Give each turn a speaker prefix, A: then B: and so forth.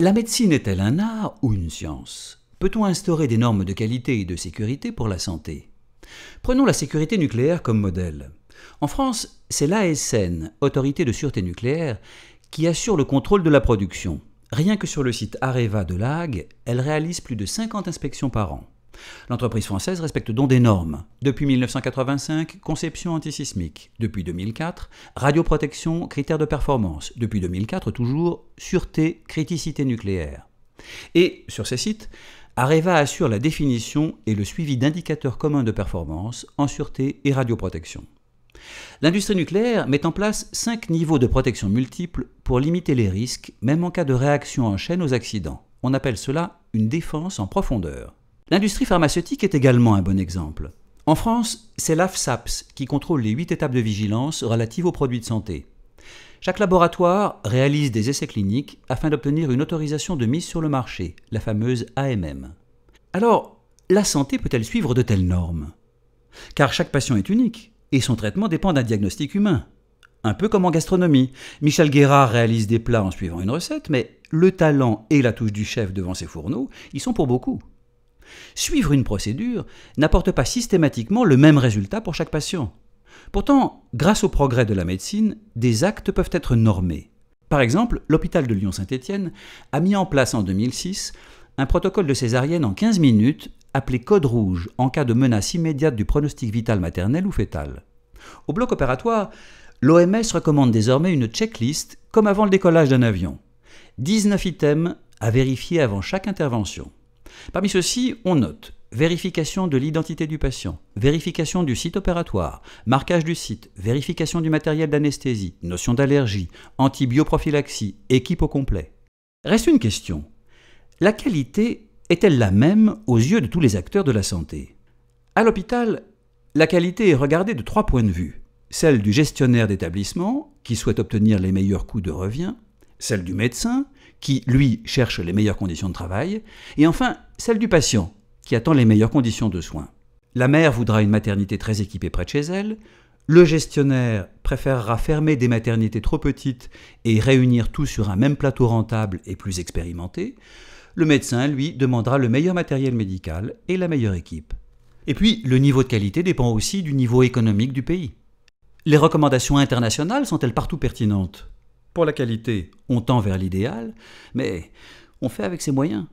A: La médecine est-elle un art ou une science? Peut-on instaurer des normes de qualité et de sécurité pour la santé? Prenons la sécurité nucléaire comme modèle. En France, c'est l'ASN, Autorité de sûreté nucléaire, qui assure le contrôle de la production. Rien que sur le site Areva de La Hague, elle réalise plus de 50 inspections par an. L'entreprise française respecte donc des normes. Depuis 1985, conception antisismique. Depuis 2004, radioprotection, critères de performance. Depuis 2004, toujours, sûreté, criticité nucléaire. Et, sur ces sites, Areva assure la définition et le suivi d'indicateurs communs de performance en sûreté et radioprotection. L'industrie nucléaire met en place 5 niveaux de protection multiples pour limiter les risques, même en cas de réaction en chaîne aux accidents. On appelle cela une défense en profondeur. L'industrie pharmaceutique est également un bon exemple. En France, c'est l'AFSAPS qui contrôle les 8 étapes de vigilance relatives aux produits de santé. Chaque laboratoire réalise des essais cliniques afin d'obtenir une autorisation de mise sur le marché, la fameuse AMM. Alors, la santé peut-elle suivre de telles normes? Car chaque patient est unique et son traitement dépend d'un diagnostic humain. Un peu comme en gastronomie. Michel Guérard réalise des plats en suivant une recette, mais le talent et la touche du chef devant ses fourneaux, ils sont pour beaucoup. Suivre une procédure n'apporte pas systématiquement le même résultat pour chaque patient. Pourtant, grâce au progrès de la médecine, des actes peuvent être normés. Par exemple, l'hôpital de Lyon-Saint-Étienne a mis en place en 2006 un protocole de césarienne en 15 minutes appelé code rouge en cas de menace immédiate du pronostic vital maternel ou fœtal. Au bloc opératoire, l'OMS recommande désormais une checklist comme avant le décollage d'un avion. 19 items à vérifier avant chaque intervention. Parmi ceux-ci, on note vérification de l'identité du patient, vérification du site opératoire, marquage du site, vérification du matériel d'anesthésie, notion d'allergie, antibioprophylaxie, équipe au complet. Reste une question. La qualité est-elle la même aux yeux de tous les acteurs de la santé? À l'hôpital, la qualité est regardée de 3 points de vue. Celle du gestionnaire d'établissement, qui souhaite obtenir les meilleurs coûts de revient, celle du médecin, qui, lui, cherche les meilleures conditions de travail, et enfin, celle du patient, qui attend les meilleures conditions de soins. La mère voudra une maternité très équipée près de chez elle, le gestionnaire préférera fermer des maternités trop petites et réunir tout sur un même plateau rentable et plus expérimenté, le médecin, lui, demandera le meilleur matériel médical et la meilleure équipe. Et puis, le niveau de qualité dépend aussi du niveau économique du pays. Les recommandations internationales sont-elles partout pertinentes? Pour la qualité, on tend vers l'idéal, mais on fait avec ses moyens.